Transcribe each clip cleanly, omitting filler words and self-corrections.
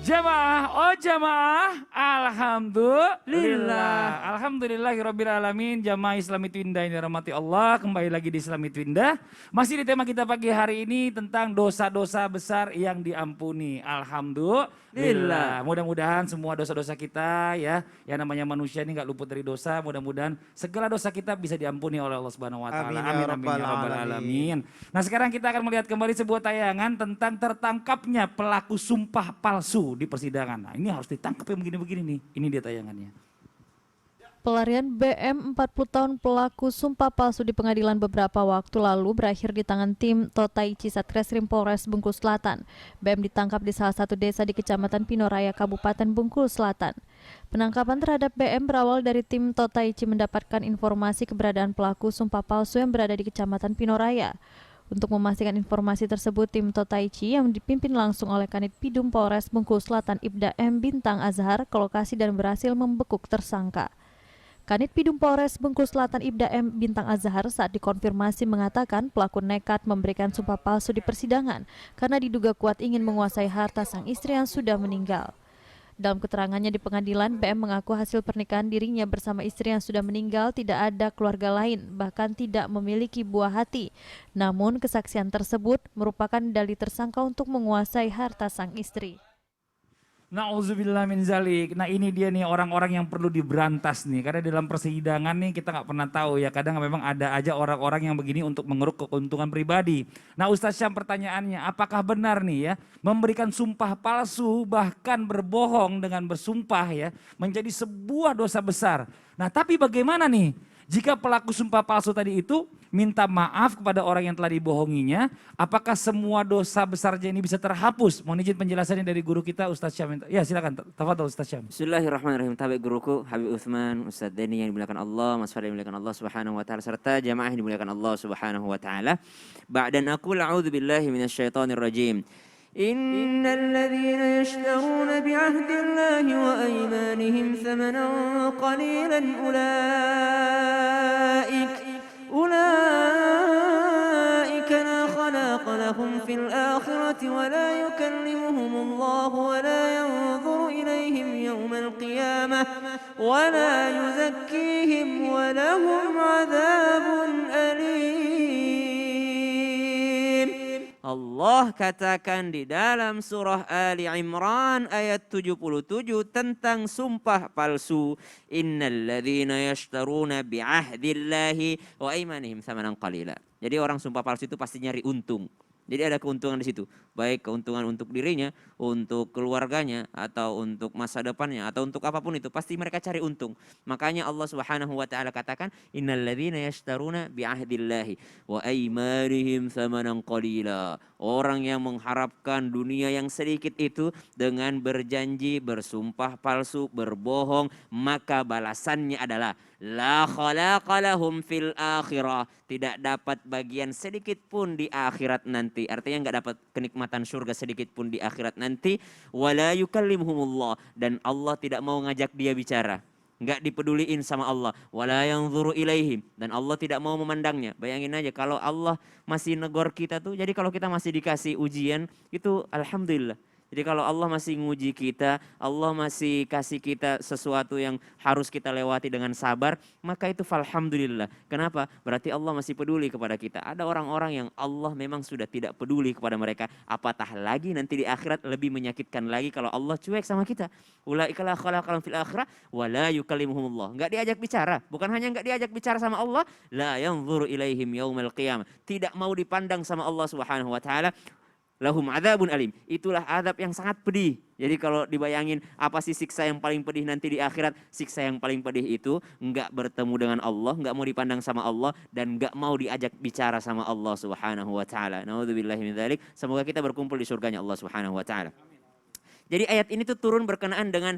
Jamaah, alhamdulillah. Alhamdulillahirrabbilalamin, jamaah Islami Twindah yang dirahmati Allah. Kembali lagi di Islami Twindah. Masih di tema kita pagi hari ini tentang dosa-dosa besar yang diampuni. Alhamdulillah. Mudah-mudahan semua dosa-dosa kita ya, yang namanya manusia ini gak luput dari dosa. Mudah-mudahan segala dosa kita bisa diampuni oleh Allah Subhanahu Wa Taala. Amin ya rabbal alamin. Nah sekarang kita akan melihat kembali sebuah tayangan tentang tertangkapnya pelaku sumpah palsu di persidangan. Nah ini harus ditangkap yang begini-begini nih. Ini dia tayangannya. Pelarian BM 40 tahun pelaku sumpah palsu di pengadilan beberapa waktu lalu berakhir di tangan tim Totaici Satreskrim Polres Bengkulu Selatan. BM ditangkap di salah satu desa di Kecamatan Pinoraya, Kabupaten Bengkulu Selatan. Penangkapan terhadap BM berawal dari tim Totaici mendapatkan informasi keberadaan pelaku sumpah palsu yang berada di Kecamatan Pinoraya. Untuk memastikan informasi tersebut, tim Totaici yang dipimpin langsung oleh Kanit Pidum Polres Bengkulu Selatan Ibda M. Bintang Azhar ke lokasi dan berhasil membekuk tersangka. Kanit Pidum Polres Bengkulu Selatan Ibda M. Bintang Azhar saat dikonfirmasi mengatakan pelaku nekat memberikan sumpah palsu di persidangan karena diduga kuat ingin menguasai harta sang istri yang sudah meninggal. Dalam keterangannya di pengadilan, BM mengaku hasil pernikahan dirinya bersama istri yang sudah meninggal tidak ada keluarga lain, bahkan tidak memiliki buah hati. Namun kesaksian tersebut merupakan dalih tersangka untuk menguasai harta sang istri. Na'udzubillah min zalik. Nah ini dia nih orang-orang yang perlu diberantas nih. Karena dalam persidangan nih kita nggak pernah tahu ya. Kadang memang ada aja orang-orang yang begini untuk mengeruk keuntungan pribadi. Nah Ustaz Syam pertanyaannya, apakah benar nih ya memberikan sumpah palsu bahkan berbohong dengan bersumpah ya menjadi sebuah dosa besar. Nah tapi bagaimana nih jika pelaku sumpah palsu tadi itu minta maaf kepada orang yang telah dibohonginya, apakah semua dosa besarnya ini bisa terhapus? Mohon izin penjelasannya dari guru kita Ustaz Syam. Ya silakan, tafadhol Ustaz Syam. Bismillahirrahmanirrahim. Tabi guruku Habib Utsman, Ustaz Denny yang dimuliakan Allah, Mas Fadil yang dimuliakan Allah Subhanahu wa taala serta jamaah yang dimuliakan Allah Subhanahu wa taala. Ba'dan aqul a'udzu billahi minasyaitonir rajim. Innal ladzina yashtaruna bi'ahdillahi wa aymanihim thamanan qalilan أولئك لا خلاق لهم في الآخرة ولا يكلمهم الله ولا ينظر إليهم يوم القيامة ولا يزكيهم ولهم عذاب أليم. Allah katakan di dalam surah Ali Imran ayat 77 tentang sumpah palsu. Innal ladzina yashtaruna bi'ahdillahi wa aymanihim tsamanan qalila. Jadi orang sumpah palsu itu pasti nyari untung. Jadi ada keuntungan di situ, baik keuntungan untuk dirinya, untuk keluarganya, atau untuk masa depannya, atau untuk apapun itu, pasti mereka cari untung. Makanya Allah Subhanahu wa taala katakan, innal ladzina yashtaruna bi'ahdillahi wa aymanihim tsamanan qalila. Orang yang mengharapkan dunia yang sedikit itu dengan berjanji, bersumpah palsu, berbohong, maka balasannya adalah la khalaqa lahum fil akhirah, tidak dapat bagian sedikit pun di akhirat nanti. Artinya nggak dapat kenikmatan surga sedikit pun di akhirat nanti. Wala yukallimuhumullah, dan Allah tidak mau ngajak dia bicara. Nggak dipeduliin sama Allah. Wala yanzuru ilaihim, dan Allah tidak mau memandangnya. Bayangin aja kalau Allah masih negor kita tuh, jadi kalau kita masih dikasih ujian itu alhamdulillah. Jadi kalau Allah masih nguji kita, Allah masih kasih kita sesuatu yang harus kita lewati dengan sabar, maka itu alhamdulillah. Kenapa? Berarti Allah masih peduli kepada kita. Ada orang-orang yang Allah memang sudah tidak peduli kepada mereka. Apatah lagi nanti di akhirat lebih menyakitkan lagi kalau Allah cuek sama kita. Ulaika la khalaqa lahum fil akhirah wa la yukallimuhumullah. Enggak diajak bicara, bukan hanya enggak diajak bicara sama Allah, la yanzuru ilaihim yaumal qiyamah. Tidak mau dipandang sama Allah Subhanahu wa taala. Lahum adzabun alim. Itulah azab yang sangat pedih. Jadi kalau dibayangin apa sih siksa yang paling pedih nanti di akhirat? Siksa yang paling pedih itu enggak bertemu dengan Allah, enggak mau dipandang sama Allah, dan enggak mau diajak bicara sama Allah Subhanahu wa taala. Naudzubillahi min dzalik. Semoga kita berkumpul di surganya Allah Subhanahu wa taala. Jadi ayat ini tuh turun berkenaan dengan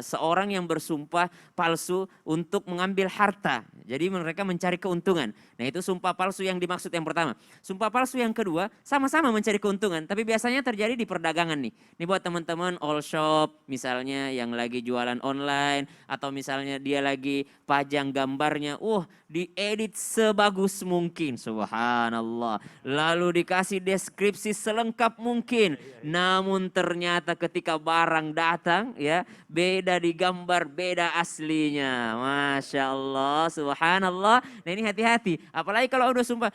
seorang yang bersumpah palsu untuk mengambil harta. Jadi mereka mencari keuntungan. Nah itu sumpah palsu yang dimaksud yang pertama. Sumpah palsu yang kedua sama-sama mencari keuntungan. Tapi biasanya terjadi di perdagangan nih. Ini buat teman-teman all shop misalnya yang lagi jualan online. Atau misalnya dia lagi pajang gambarnya. Diedit sebagus mungkin. Subhanallah. Lalu dikasih deskripsi selengkap mungkin. Namun ternyata ketika ketika barang datang ya, beda di gambar, beda aslinya. Masya Allah, subhanallah. Nah ini hati-hati, apalagi kalau udah sumpah,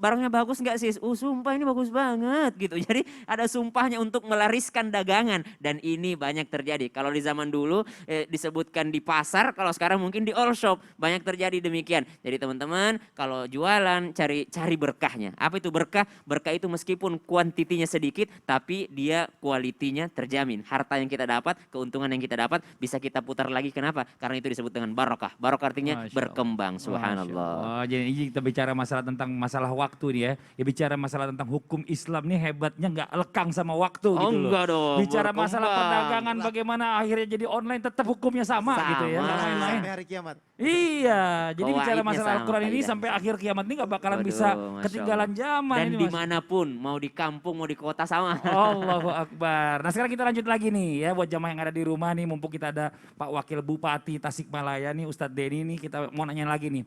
barangnya bagus nggak sih? Sumpah ini bagus banget gitu. Jadi ada sumpahnya untuk melariskan dagangan, dan ini banyak terjadi. Kalau di zaman dulu disebutkan di pasar, kalau sekarang mungkin di all shop, banyak terjadi demikian. Jadi teman-teman kalau jualan cari berkahnya. Apa itu berkah? Berkah itu meskipun kuantitinya sedikit, tapi dia kualitinya terjamin. Harta yang kita dapat, keuntungan yang kita dapat bisa kita putar lagi. Kenapa? Karena itu disebut dengan barokah. Barokah artinya Masya Allah. berkembang. Subhanallah. Oh, jadi ini kita bicara masalah tentang masalah waktu nih ya. Ya bicara masalah tentang hukum Islam nih hebatnya nggak lekang sama waktu gitu loh. Enggak dong. Bicara masalah berkembang. perdagangan bagaimana akhirnya jadi online tetap hukumnya sama gitu ya. Nggak main-main. Sampai hari kiamat. Iya, jadi bicara Kawaidnya masalah sama, Al-Quran ini kaidahnya sampai akhir kiamat ini nggak bakalan Waduh, bisa Masya ketinggalan Allah. zaman Dan ini Mas. dimanapun, mau di kampung, mau di kota sama. Allahu Akbar. Nah sekarang kita lanjut lagi nih ya buat jamaah yang ada di rumah nih, mumpung kita ada Pak Wakil Bupati Tasikmalaya nih Ustadz Denny nih, kita mau nanya lagi nih.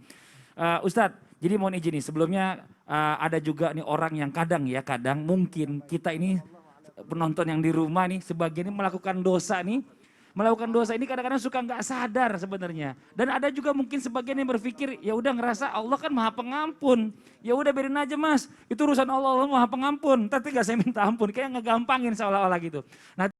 Ustadz, jadi mohon izin nih sebelumnya ada juga nih orang yang kadang mungkin kita ini penonton yang di rumah nih sebagian ini melakukan dosa nih. Melakukan dosa ini kadang-kadang suka nggak sadar sebenarnya. Dan ada juga mungkin sebagian yang berpikir ya udah ngerasa Allah kan Maha Pengampun. Ya udah biarin aja Mas, itu urusan Allah, Allah Maha Pengampun. Tapi nggak saya minta ampun, kayak ngegampangin seolah-olah gitu. Nah